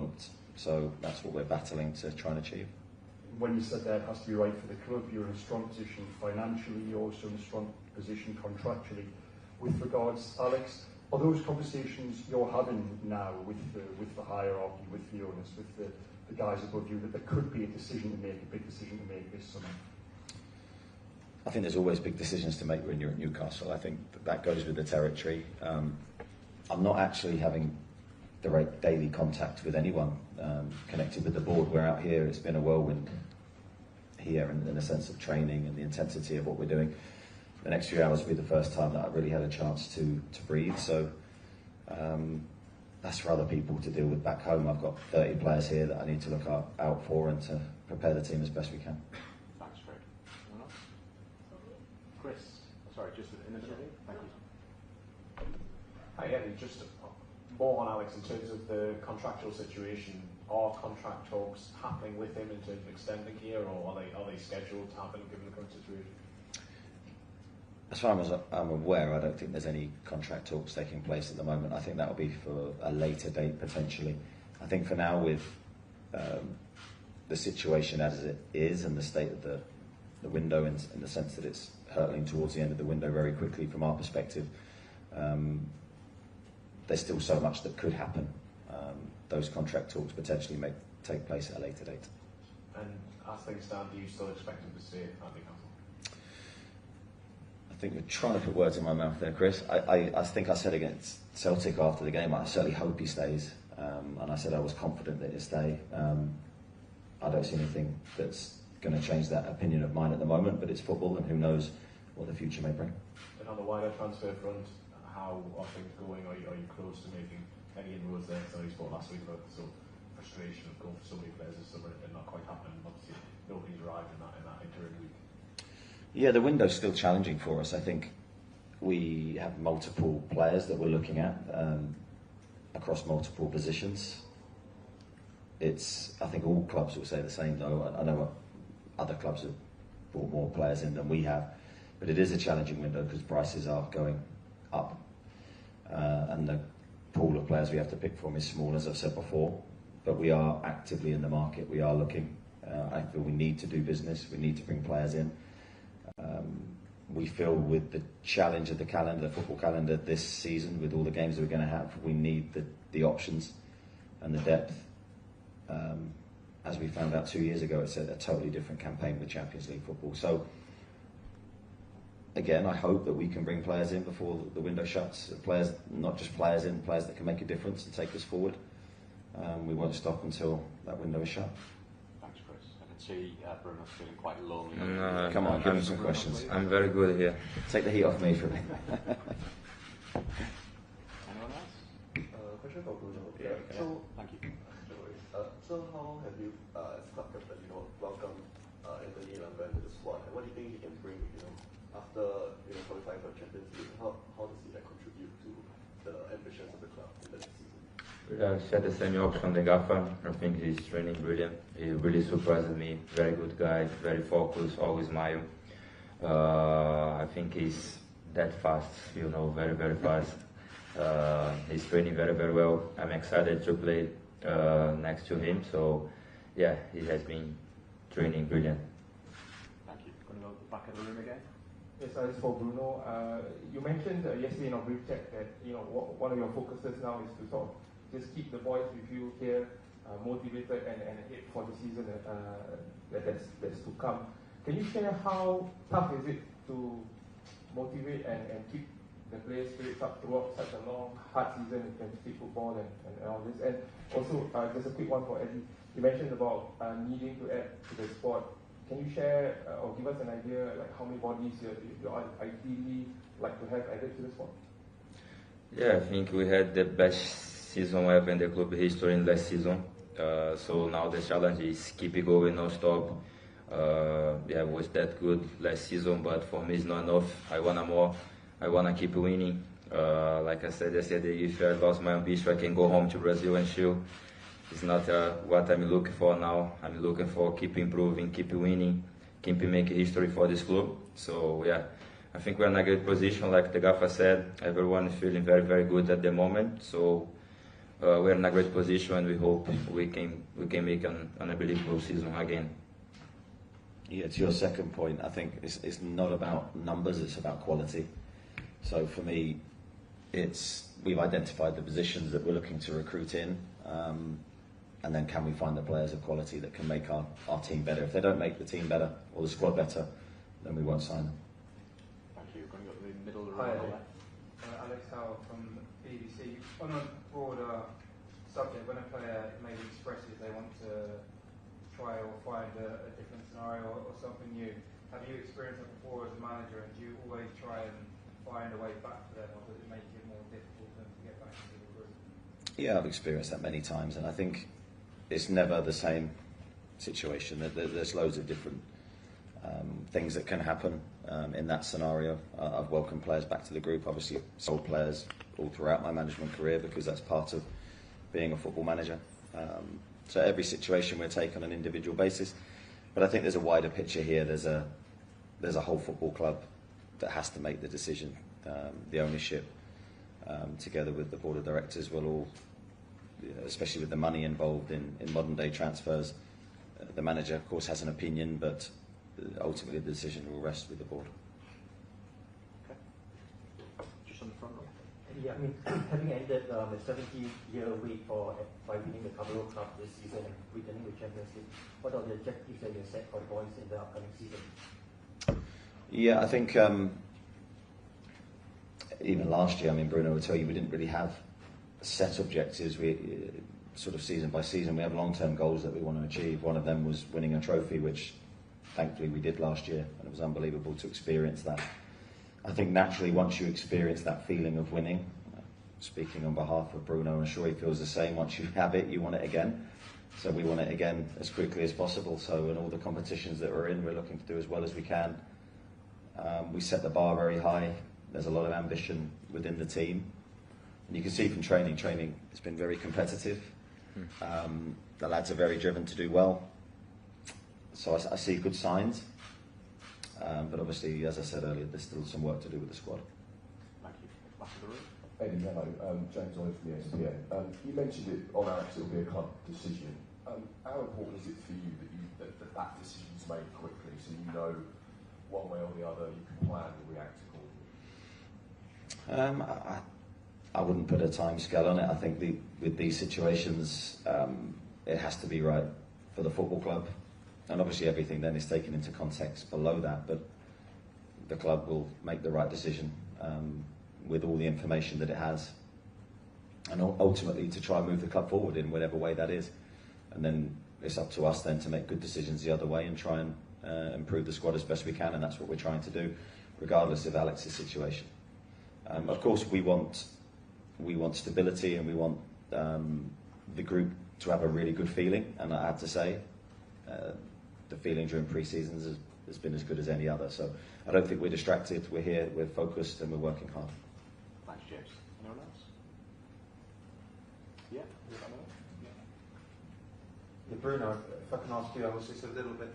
developed. So that's what we're battling to try and achieve. When you said that it has to be right for the club, you're in a strong position financially, you're also in a strong position contractually. With regards, Alex, are those conversations you're having now with the hierarchy, with the owners, with the guys above you, that there could be a decision to make, a big decision to make this summer? I think there's always big decisions to make when you're at Newcastle. I think that goes with the territory. I'm not actually having direct daily contact with anyone connected with the board. We're out here, it's been a whirlwind here in the sense of training and the intensity of what we're doing. The next few hours will be the first time that I really had a chance to breathe. So that's for other people to deal with back home. I've got 30 players here that I need to look out for and to prepare the team as best we can. Thanks, Craig. Anyone else? Chris, sorry, just initially. Thank you. Hi, Eddie. Just more on Alex in terms of the contractual situation. Are contract talks happening with him in terms of extending here, or are they scheduled to happen given the current situation? As far as I'm aware, I don't think there's any contract talks taking place at the moment. I think that will be for a later date potentially. I think for now, with the situation as it is and the state of the window, in the sense that it's hurtling towards the end of the window very quickly from our perspective, there's still so much that could happen. Those contract talks potentially may take place at a later date. And as things stand, do you still expect him to stay at Newcastle? I think you're trying to put words in my mouth there, Chris. I think I said against Celtic after the game, I certainly hope he stays. And I said I was confident that he'd stay. I don't see anything that's going to change that opinion of mine at the moment, but it's football and who knows what the future may bring. And on the wider transfer front, how are things going? Are you close to making any inroads there? So you spoke last week about the sort of frustration of going for so many players this summer and not quite happening. Obviously, nobody's arrived in that interim week. Yeah, the window's still challenging for us. I think we have multiple players that we're looking at across multiple positions. I think all clubs will say the same though. I know other clubs have brought more players in than we have, but it is a challenging window because prices are going up. And the pool of players we have to pick from is small, as I've said before, but we are actively in the market. We are looking. I feel we need to do business. We need to bring players in. We feel with the challenge of the calendar, the football calendar this season, with all the games that we're going to have, we need the options and the depth. As we found out 2 years ago, it's a totally different campaign with Champions League football. So again, I hope that we can bring players in before the window shuts. Players, not just players in, players that can make a difference and take us forward. We won't stop until that window is shut. Thanks, Chris. I can see Bruno's feeling quite lonely. Come on, give him some questions. I'm very good here. Take the heat off me for a minute. Anyone else? Question for Bruno. Yeah. So, thank you. So how have you, as club captain, welcomed Anthony Lambert into the squad? And what do you think he can bring, after qualifying for Champions League? How does he contribute to the ambitions of the club in the next season? I share the same option on the Gaffer. I think he's training brilliant. He really surprised me. Very good guy, very focused, always smile. I think he's that fast, very, very fast. He's training very, very well. I'm excited to play next to him. So, yeah, he has been training brilliant. Thank you. Going to go back of the room again? Yes, it's for Bruno. You mentioned yesterday in our brief chat that one of your focuses now is to sort of just keep the boys with you here, motivated and ahead for the season that's to come. Can you share how tough is it to motivate and keep the players' spirits up throughout such a long, hard season in Champions League football and all this? And also, just a quick one for Eddie. You mentioned about needing to add to the squad. Can you share or give us an idea like how many bodies you ideally like to have added to the squad? Yeah, I think we had the best season ever in the club history in last season. So now the challenge is keep it going, no stop. It was that good last season, but for me it's not enough. I want more. I want to keep winning. Like I said yesterday, if I lost my ambition, I can go home to Brazil and chill. It's not what I'm looking for now. I'm looking for keep improving, keep winning, keep making history for this club. So yeah, I think we're in a good position. Like the Gaffer said, everyone is feeling very, very good at the moment. So we're in a great position, and we hope we can make an unbelievable season again. Yeah, to your second point, I think it's not about numbers, it's about quality. So for me, we've identified the positions that we're looking to recruit in, and then can we find the players of quality that can make our team better? If they don't make the team better or the squad better, then we won't sign them. Thank you. Going to go to the middle of the Hi, room. Alex Howell from BBC. On a broader subject, when a player maybe expresses they want to try or find a different scenario or something new, have you experienced that before as a manager, and do you always try and find a way back to them, or does it make it more difficult for them to get back into the group? Yeah, I've experienced that many times, and I think it's never the same situation. There's loads of different things that can happen in that scenario. I've welcomed players back to the group, obviously sold players all throughout my management career because that's part of being a football manager. So every situation we're taking on an individual basis, but I think there's a wider picture here. There's a whole football club that has to make the decision. The ownership, together with the board of directors, will all, especially with the money involved in modern day transfers, the manager of course has an opinion, but ultimately the decision will rest with the board. Okay. Just on the front row. Yeah, I mean, having ended the 70-year wait by winning the Carabao Cup this season and returning the Champions League, what are the objectives that you set for the boys in the upcoming season? Yeah, I think even last year, I mean, Bruno will tell you we didn't really have set objectives. We sort of season by season, we have long-term goals that we want to achieve. One of them was winning a trophy, which thankfully we did last year, and it was unbelievable to experience that. I think naturally, once you experience that feeling of winning, speaking on behalf of Bruno, I'm sure he feels the same. Once you have it, you want it again. So we want it again as quickly as possible. So in all the competitions that we're in, we're looking to do as well as we can. We set the bar very high. There's a lot of ambition within the team. And you can see from training has been very competitive. The lads are very driven to do well. So I see good signs. But obviously, as I said earlier, there's still some work to do with the squad. Thank you. Back to the room. Eddie, hello. James Olive from the SPN. You mentioned it on Alex, it'll be a club decision. How important is it for you that decision is made quickly, so you know one way or the other, you can plan and react accordingly? I wouldn't put a time scale on it. I think with these situations, it has to be right for the football club. And obviously everything then is taken into context below that, but the club will make the right decision with all the information that it has, and ultimately to try and move the club forward in whatever way that is. And then it's up to us then to make good decisions the other way and try and improve the squad as best we can, and that's what we're trying to do, regardless of Alex's situation. Of course, we want stability, and we want the group to have a really good feeling, and I have to say, the feeling during pre-seasons has been as good as any other. So I don't think we're distracted. We're here, we're focused, and we're working hard. Thanks, James. Anyone else? Yeah? Yeah, Bruno, if I can ask you, I was just a little bit,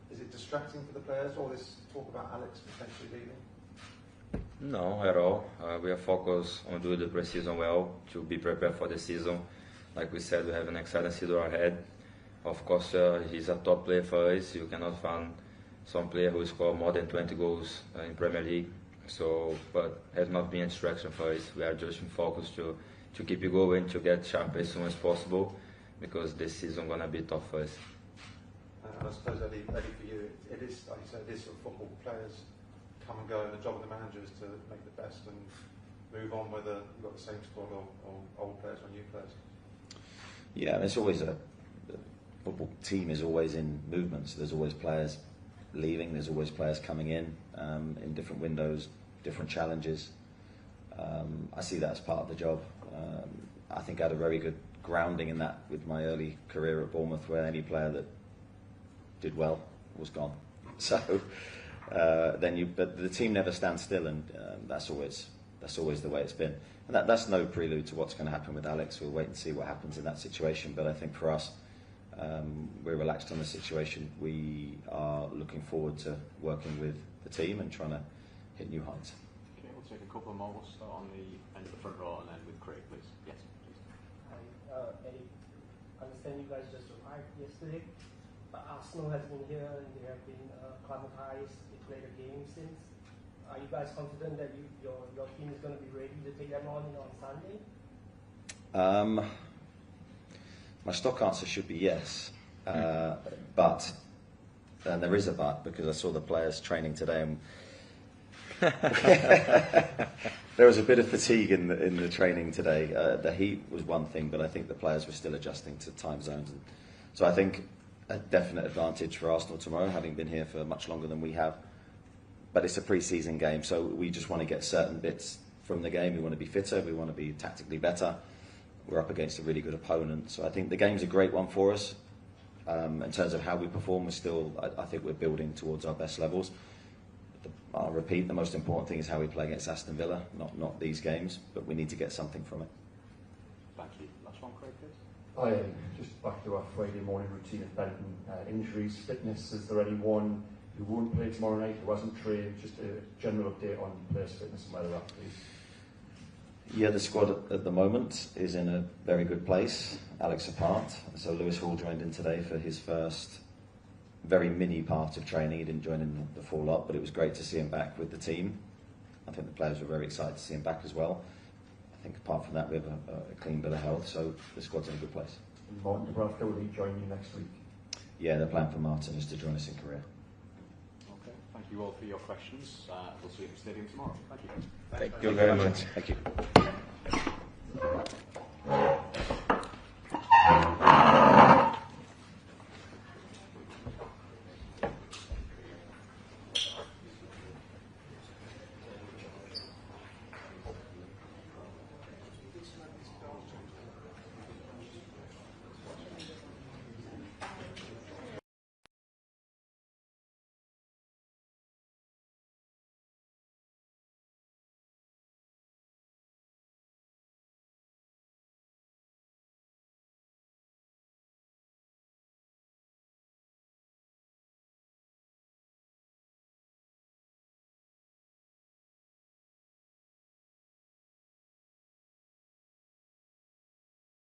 is it distracting for the players, all this talk about Alex potentially leaving? No, at all. We are focused on doing the pre-season well to be prepared for the season. Like we said, we have an exciting season ahead. Of course, he's a top player for us. You cannot find some player who score more than 20 goals in Premier League. So, but has not been a distraction for us. We are just focused to keep it going, to get sharp as soon as possible, because this season gonna be tough for us. And I suppose, Eddie, for you, it is, like you said, it is sort of football. Players come and go, and the job of the manager is to make the best and move on, whether you've got the same squad or old players or new players. Yeah, and it's always the football team is always in movement, so there's always players leaving, there's always players coming in different windows, different challenges. I see that as part of the job. I think I had a very good grounding in that with my early career at Bournemouth, where any player that did well was gone. So but the team never stands still, and that's always the way it's been. And that's no prelude to what's going to happen with Alex. We'll wait and see what happens in that situation. But I think for us, we're relaxed on the situation. We are looking forward to working with the team and trying to hit new heights. Okay, what's take a couple more. We'll start on the end of the front row and then with Craig, please. Yes, please. Hi, Eddie. I understand you guys just arrived yesterday. Arsenal has been here and they have been acclimatized. They played a game since. Are you guys confident that your team is going to be ready to take them on Sunday? My stock answer should be yes, but, and there is a but, because I saw the players training today and there was a bit of fatigue in the training today. The heat was one thing, but I think the players were still adjusting to time zones. And so I think a definite advantage for Arsenal tomorrow, having been here for much longer than we have. But it's a pre-season game, so we just want to get certain bits from the game. We want to be fitter, we want to be tactically better. We're up against a really good opponent. So I think the game's a great one for us. In terms of how we perform, I think we're building towards our best levels. I'll repeat, the most important thing is how we play against Aston Villa, not these games, but we need to get something from it. Thank you. Last one, Craig, please. Just back to our Friday morning routine of betting injuries, fitness. Is there anyone who won't play tomorrow night, who hasn't trained? Just a general update on players' fitness and where they're at, please. Yeah, the squad at the moment is in a very good place, Alex apart. So Lewis Hall joined in today for his first very mini part of training. He didn't join in the full lot, but it was great to see him back with the team. I think the players were very excited to see him back as well. I think apart from that, we have a clean bill of health, so the squad's in a good place. And Martin Dubravka, will he join you next week? Yeah, the plan for Martin is to join us in Korea. Okay, thank you all for your questions. We'll see you at the stadium tomorrow. Thank you. Thank you very much. Thank you.